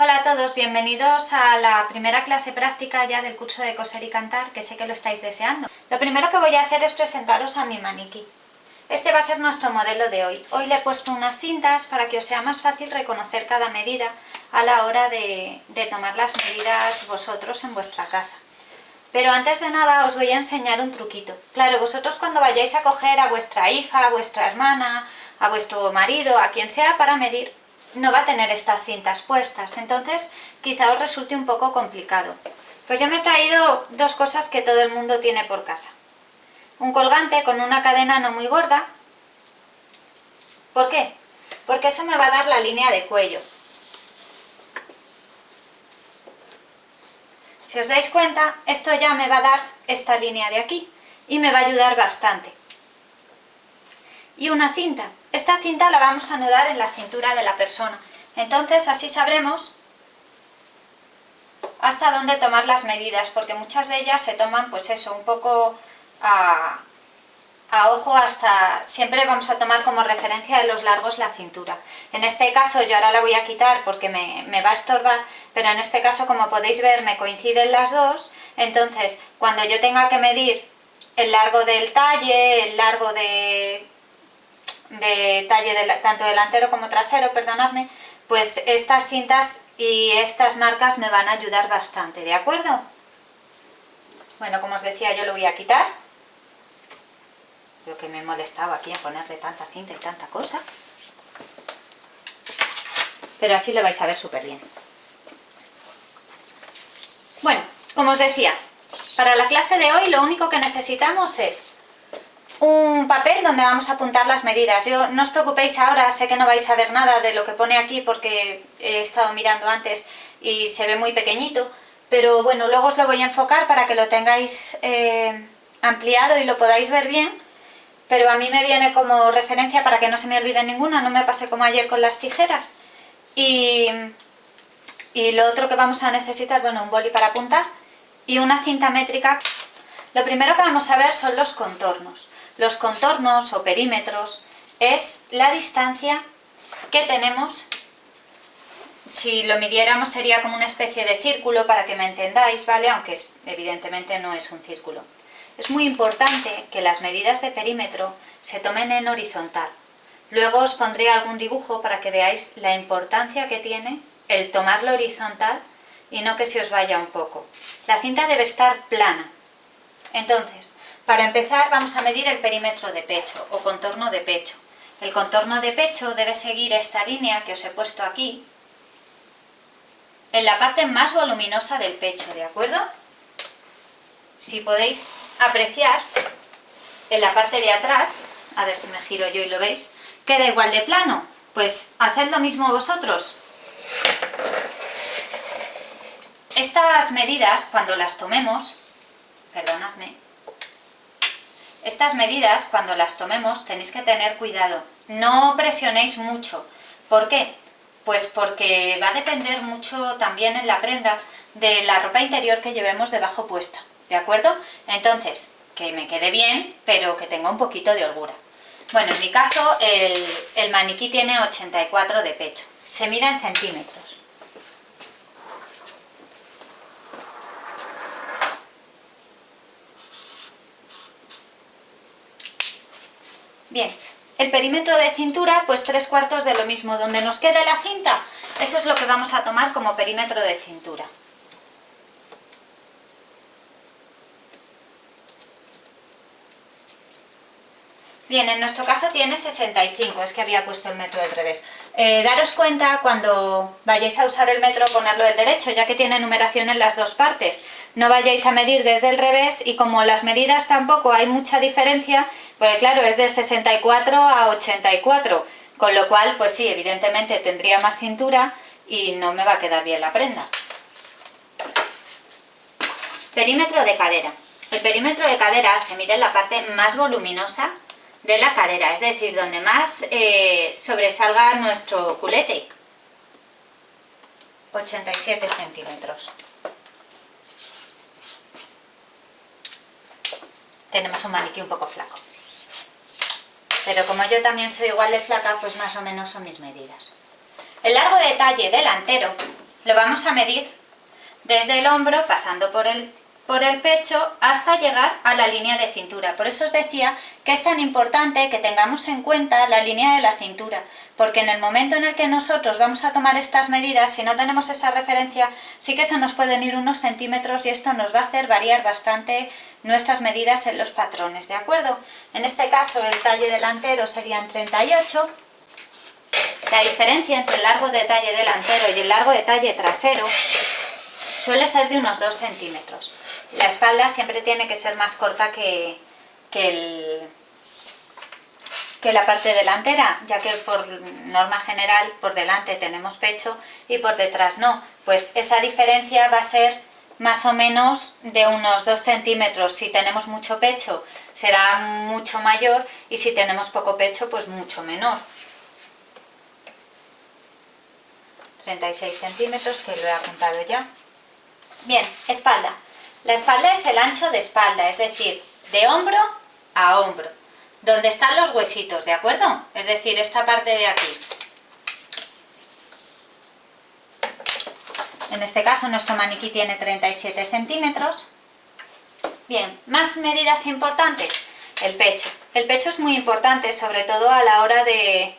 Hola a todos, bienvenidos a la primera clase práctica ya del curso de coser y cantar, que sé que lo estáis deseando. Lo primero que voy a hacer es presentaros a mi maniquí. Este va a ser nuestro modelo de hoy. Hoy le he puesto unas cintas para que os sea más fácil reconocer cada medida a la hora de tomar las medidas vosotros en vuestra casa. Pero antes de nada os voy a enseñar un truquito. Claro, vosotros cuando vayáis a coger a vuestra hija, a vuestra hermana, a vuestro marido, a quien sea para medir, no va a tener estas cintas puestas, entonces quizá os resulte un poco complicado. Pues yo me he traído dos cosas que todo el mundo tiene por casa. Un colgante con una cadena no muy gorda. ¿Por qué? Porque eso me va a dar la línea de cuello. Si os dais cuenta, esto ya me va a dar esta línea de aquí y me va a ayudar bastante. Y una cinta. Esta cinta la vamos a anudar en la cintura de la persona. Entonces así sabremos hasta dónde tomar las medidas, porque muchas de ellas se toman pues eso, un poco a ojo hasta... Siempre vamos a tomar como referencia de los largos la cintura. En este caso yo ahora la voy a quitar porque me va a estorbar, pero en este caso, como podéis ver, me coinciden las dos. Entonces cuando yo tenga que medir el largo del talle, el largo de talle tanto delantero como trasero, perdonadme, pues estas cintas y estas marcas me van a ayudar bastante, ¿de acuerdo? Bueno, como os decía, yo lo voy a quitar. Yo que me he molestado aquí en ponerle tanta cinta y tanta cosa. Pero así lo vais a ver súper bien. Bueno, como os decía, para la clase de hoy lo único que necesitamos es un papel donde vamos a apuntar las medidas. No os preocupéis ahora, sé que no vais a ver nada de lo que pone aquí porque he estado mirando antes y se ve muy pequeñito, pero bueno, luego os lo voy a enfocar para que lo tengáis ampliado y lo podáis ver bien, pero a mí me viene como referencia para que no se me olvide ninguna, no me pase como ayer con las tijeras. Y lo otro que vamos a necesitar, bueno, un boli para apuntar y una cinta métrica. Lo primero que vamos a ver son los contornos. Los contornos o perímetros es la distancia que tenemos. Si lo midiéramos sería como una especie de círculo, para que me entendáis, ¿vale? Aunque evidentemente no es un círculo. Es muy importante que las medidas de perímetro se tomen en horizontal. Luego os pondré algún dibujo para que veáis la importancia que tiene el tomarlo horizontal y no que se os vaya un poco. La cinta debe estar plana. Entonces, para empezar vamos a medir el perímetro de pecho o contorno de pecho. El contorno de pecho debe seguir esta línea que os he puesto aquí, en la parte más voluminosa del pecho, ¿de acuerdo? Si podéis apreciar, en la parte de atrás, a ver si me giro yo y lo veis, queda igual de plano. Pues haced lo mismo vosotros. Estas medidas, cuando las tomemos, perdonadme, estas medidas cuando las tomemos tenéis que tener cuidado, no presionéis mucho. ¿Por qué? Pues porque va a depender mucho también en la prenda de la ropa interior que llevemos debajo puesta, ¿de acuerdo? Entonces, que me quede bien, pero que tenga un poquito de holgura. Bueno, en mi caso el maniquí tiene 84 de pecho, se mide en centímetros. Bien, el perímetro de cintura, pues 3/4 de lo mismo. Donde nos quede la cinta, eso es lo que vamos a tomar como perímetro de cintura. Bien, en nuestro caso tiene 65, es que había puesto el metro del revés. Daros cuenta cuando vayáis a usar el metro ponerlo del derecho, ya que tiene numeración en las dos partes. No vayáis a medir desde el revés y como las medidas tampoco hay mucha diferencia, porque claro, es de 64 a 84, con lo cual, pues sí, evidentemente tendría más cintura y no me va a quedar bien la prenda. Perímetro de cadera. El perímetro de cadera se mide en la parte más voluminosa de la cadera, es decir, donde más sobresalga nuestro culete. 87 centímetros. Tenemos un maniquí un poco flaco. Pero como yo también soy igual de flaca, pues más o menos son mis medidas. El largo de talle delantero lo vamos a medir desde el hombro, pasando por el pecho, hasta llegar a la línea de cintura. Por eso os decía que es tan importante que tengamos en cuenta la línea de la cintura, porque en el momento en el que nosotros vamos a tomar estas medidas, si no tenemos esa referencia, sí que se nos pueden ir unos centímetros y esto nos va a hacer variar bastante nuestras medidas en los patrones, ¿de acuerdo? En este caso el talle delantero serían 38. La diferencia entre el largo de talle delantero y el largo de talle trasero suele ser de unos 2 centímetros. La espalda siempre tiene que ser más corta que la parte delantera, ya que por norma general por delante tenemos pecho y por detrás no. Pues esa diferencia va a ser más o menos de unos 2 centímetros. Si tenemos mucho pecho será mucho mayor y si tenemos poco pecho pues mucho menor. 36 centímetros, que lo he apuntado ya. Bien, espalda. La espalda es el ancho de espalda, es decir, de hombro a hombro, donde están los huesitos, ¿de acuerdo? Es decir, esta parte de aquí. En este caso nuestro maniquí tiene 37 centímetros. Bien, más medidas importantes. El pecho. El pecho es muy importante, sobre todo a la hora de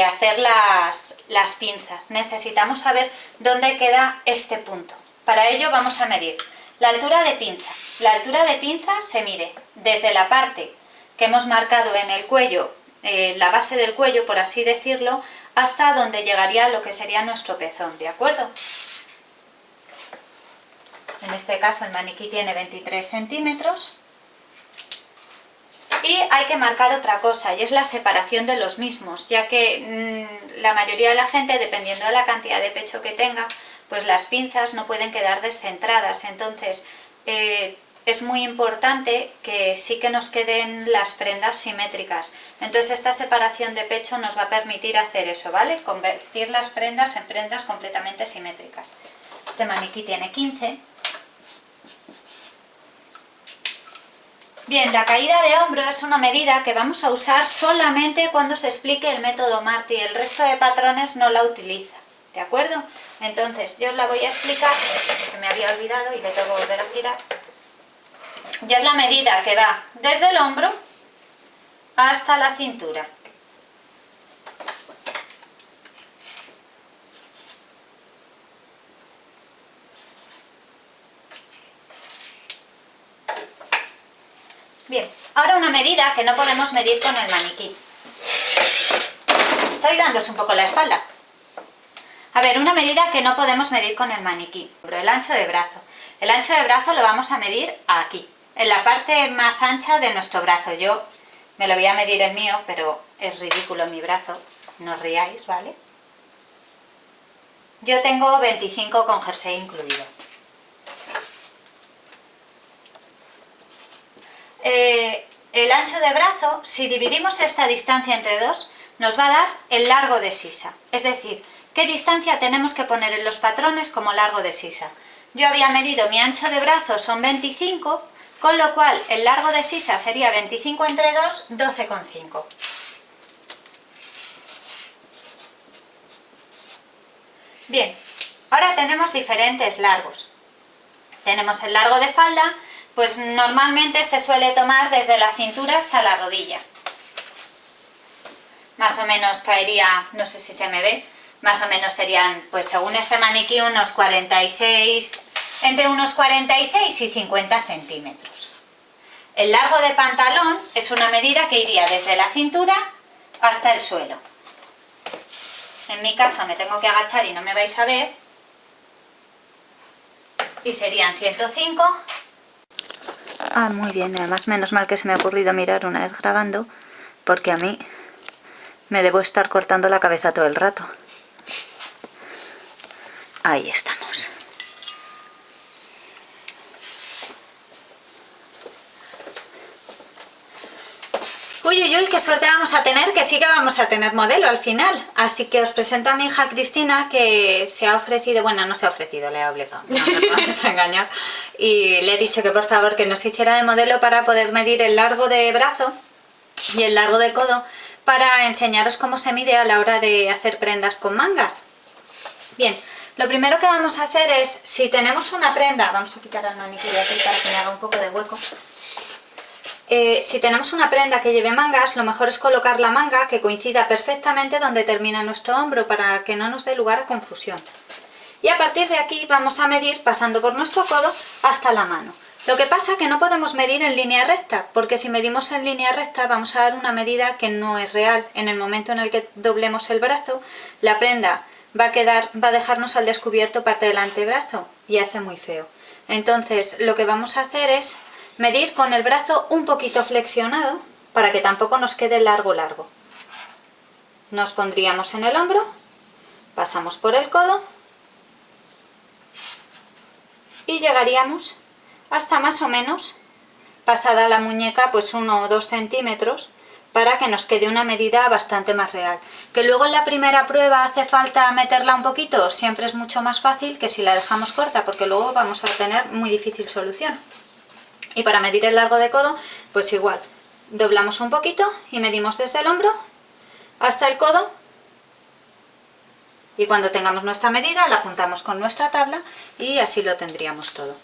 hacer las pinzas. Necesitamos saber dónde queda este punto. Para ello vamos a medir la altura de pinza. La altura de pinza se mide desde la parte que hemos marcado en el cuello, la base del cuello, por así decirlo, hasta donde llegaría lo que sería nuestro pezón, ¿de acuerdo? En este caso el maniquí tiene 23 centímetros. Y hay que marcar otra cosa, y es la separación de los mismos, ya que la mayoría de la gente, dependiendo de la cantidad de pecho que tenga, pues las pinzas no pueden quedar descentradas. Entonces es muy importante que sí que nos queden las prendas simétricas. Entonces esta separación de pecho nos va a permitir hacer eso, ¿vale? Convertir las prendas en prendas completamente simétricas. Este maniquí tiene 15. Bien, la caída de hombro es una medida que vamos a usar solamente cuando se explique el método Marty. El resto de patrones no la utiliza, ¿de acuerdo? Entonces, yo os la voy a explicar, se me había olvidado y le tengo que volver a girar. Ya es la medida que va desde el hombro hasta la cintura. Bien, ahora una medida que no podemos medir con el maniquí. Estoy dándose un poco la espalda. A ver, una medida que no podemos medir con el maniquí. El ancho de brazo. El ancho de brazo lo vamos a medir aquí, en la parte más ancha de nuestro brazo. Yo me lo voy a medir el mío, pero es ridículo mi brazo. No os riáis, ¿vale? Yo tengo 25 con jersey incluido. El ancho de brazo, si dividimos esta distancia entre dos, nos va a dar el largo de sisa. Es decir, qué distancia tenemos que poner en los patrones como largo de sisa. Yo había medido mi ancho de brazo, son 25, con lo cual el largo de sisa sería 25 entre 2, 12,5. Bien, ahora tenemos diferentes largos. Tenemos el largo de falda, pues normalmente se suele tomar desde la cintura hasta la rodilla. Más o menos caería, no sé si se me ve, más o menos serían, pues según este maniquí, unos 46, entre unos 46 y 50 centímetros. El largo de pantalón es una medida que iría desde la cintura hasta el suelo. En mi caso me tengo que agachar y no me vais a ver. Y serían 105. Ah, muy bien, además menos mal que se me ha ocurrido mirar una vez grabando, porque a mí me debo estar cortando la cabeza todo el rato. Ahí estamos. Uy, uy, uy, qué suerte vamos a tener, que sí que vamos a tener modelo al final. Así que os presento a mi hija Cristina, que se ha ofrecido, bueno, no se ha ofrecido, le he obligado, no nos vamos a engañar. Y le he dicho que por favor que nos hiciera de modelo para poder medir el largo de brazo y el largo de codo, para enseñaros cómo se mide a la hora de hacer prendas con mangas. Bien, Lo primero que vamos a hacer es, si tenemos una prenda, vamos a quitar el maniquí de aquí para que me haga un poco de hueco. Si tenemos una prenda que lleve mangas, lo mejor es colocar la manga que coincida perfectamente donde termina nuestro hombro para que no nos dé lugar a confusión. Y a partir de aquí vamos a medir pasando por nuestro codo hasta la mano. Lo que pasa es que no podemos medir en línea recta, porque si medimos en línea recta vamos a dar una medida que no es real. En el momento en el que doblemos el brazo, la prenda va a dejarnos al descubierto parte del antebrazo y hace muy feo. Entonces lo que vamos a hacer es medir con el brazo un poquito flexionado para que tampoco nos quede largo. Nos pondríamos en el hombro, pasamos por el codo y llegaríamos hasta más o menos, pasada la muñeca, pues 1 o 2 centímetros, para que nos quede una medida bastante más real. Que luego en la primera prueba hace falta meterla un poquito, siempre es mucho más fácil que si la dejamos corta, porque luego vamos a tener muy difícil solución. Y para medir el largo de codo, pues igual, doblamos un poquito y medimos desde el hombro hasta el codo. Y cuando tengamos nuestra medida, la apuntamos con nuestra tabla y así lo tendríamos todo.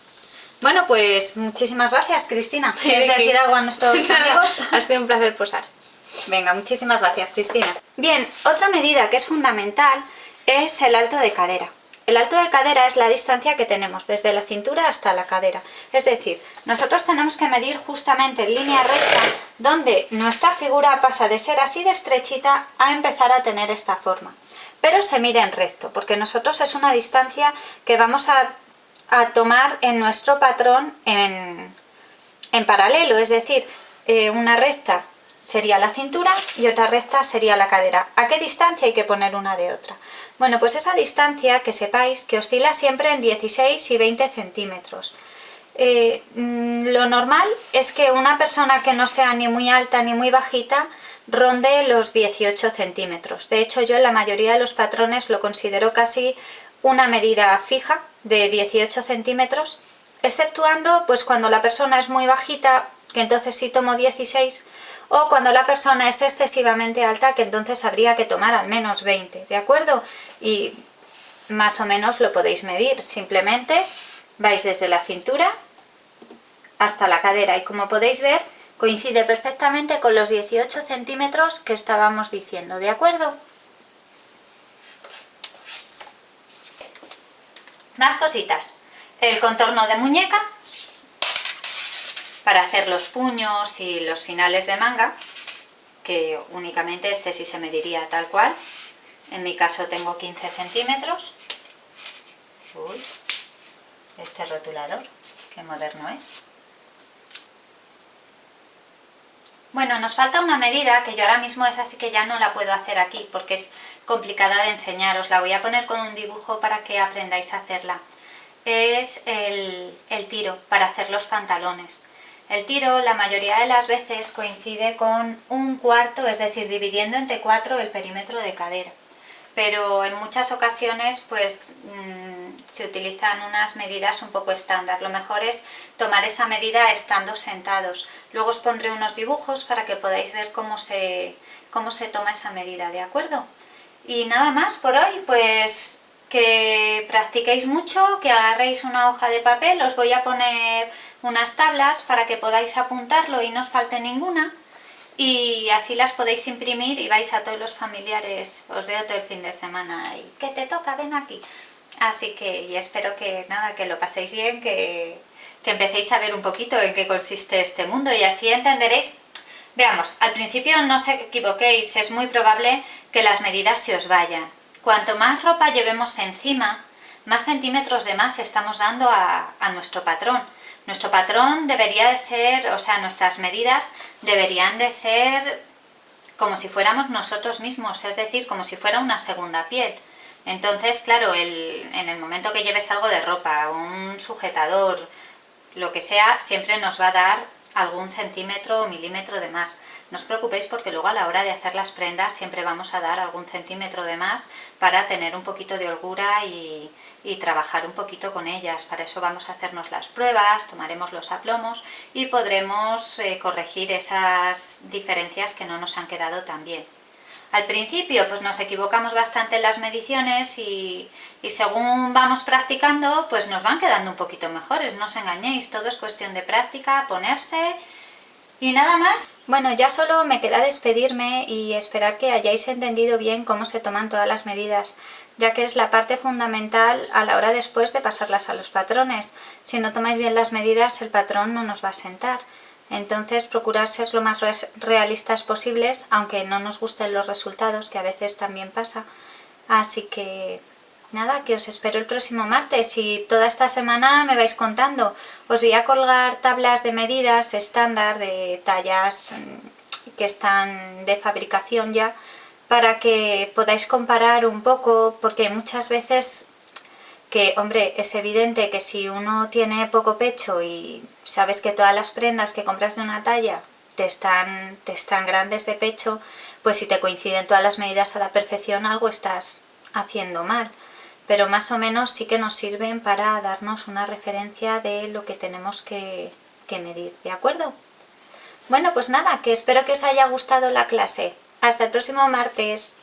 Bueno, pues muchísimas gracias, Cristina. ¿Quieres decir algo a nuestros amigos? Ha sido un placer posar. Venga, muchísimas gracias, Cristina. Bien, otra medida que es fundamental es el alto de cadera. El alto de cadera es la distancia que tenemos desde la cintura hasta la cadera. Es decir, nosotros tenemos que medir justamente en línea recta donde nuestra figura pasa de ser así de estrechita a empezar a tener esta forma. Pero se mide en recto, porque nosotros es una distancia que vamos a tomar en nuestro patrón en paralelo, es decir, una recta sería la cintura y otra recta sería la cadera. ¿A qué distancia hay que poner una de otra? Bueno, pues esa distancia, que sepáis que oscila siempre en 16 y 20 centímetros. Lo normal es que una persona que no sea ni muy alta ni muy bajita ronde los 18 centímetros. De hecho, yo en la mayoría de los patrones lo considero casi una medida fija de 18 centímetros, exceptuando pues cuando la persona es muy bajita, que entonces sí tomo 16, o cuando la persona es excesivamente alta, que entonces habría que tomar al menos 20, ¿de acuerdo? Y más o menos lo podéis medir, simplemente vais desde la cintura hasta la cadera y como podéis ver coincide perfectamente con los 18 centímetros que estábamos diciendo, ¿de acuerdo? Más cositas. El contorno de muñeca para hacer los puños y los finales de manga, que únicamente este sí se mediría tal cual. En mi caso tengo 15 centímetros. Uy, este rotulador, qué moderno es. Bueno, nos falta una medida que yo ahora mismo esa sí que ya no la puedo hacer aquí porque es complicada de enseñar. Os la voy a poner con un dibujo para que aprendáis a hacerla. Es el tiro para hacer los pantalones. El tiro la mayoría de las veces coincide con un cuarto, es decir, dividiendo entre 4 el perímetro de cadera. Pero en muchas ocasiones pues se utilizan unas medidas un poco estándar. Lo mejor es tomar esa medida estando sentados. Luego os pondré unos dibujos para que podáis ver cómo se toma esa medida, ¿de acuerdo? Y nada más por hoy, pues que practiquéis mucho, que agarréis una hoja de papel, os voy a poner unas tablas para que podáis apuntarlo y no os falte ninguna. Y así las podéis imprimir y vais a todos los familiares, os veo todo el fin de semana y ¿qué te toca? Ven aquí. Así que y espero que nada, que lo paséis bien, que empecéis a ver un poquito en qué consiste este mundo y así entenderéis. Veamos, al principio no os equivoquéis, es muy probable que las medidas se os vayan. Cuanto más ropa llevemos encima, más centímetros de más estamos dando a nuestro patrón. Nuestro patrón debería de ser, o sea, nuestras medidas deberían de ser como si fuéramos nosotros mismos, es decir, como si fuera una segunda piel. Entonces, claro, en el momento que lleves algo de ropa, un sujetador, lo que sea, siempre nos va a dar algún centímetro o milímetro de más. No os preocupéis porque luego a la hora de hacer las prendas siempre vamos a dar algún centímetro de más para tener un poquito de holgura y trabajar un poquito con ellas. Para eso vamos a hacernos las pruebas, tomaremos los aplomos y podremos corregir esas diferencias que no nos han quedado tan bien. Al principio pues nos equivocamos bastante en las mediciones y según vamos practicando pues nos van quedando un poquito mejores, no os engañéis, todo es cuestión de práctica, ponerse y nada más. Bueno, ya solo me queda despedirme y esperar que hayáis entendido bien cómo se toman todas las medidas, ya que es la parte fundamental a la hora después de pasarlas a los patrones. Si no tomáis bien las medidas, el patrón no nos va a sentar. Entonces, procurar ser lo más realistas posibles, aunque no nos gusten los resultados, que a veces también pasa. Así que nada, que os espero el próximo martes y toda esta semana me vais contando. Os voy a colgar tablas de medidas estándar de tallas que están de fabricación ya, para que podáis comparar un poco, porque muchas veces que, hombre, es evidente que si uno tiene poco pecho y sabes que todas las prendas que compras de una talla te están grandes de pecho, pues si te coinciden todas las medidas a la perfección algo estás haciendo mal. Pero más o menos sí que nos sirven para darnos una referencia de lo que tenemos que medir, ¿de acuerdo? Bueno, pues nada, que espero que os haya gustado la clase. Hasta el próximo martes.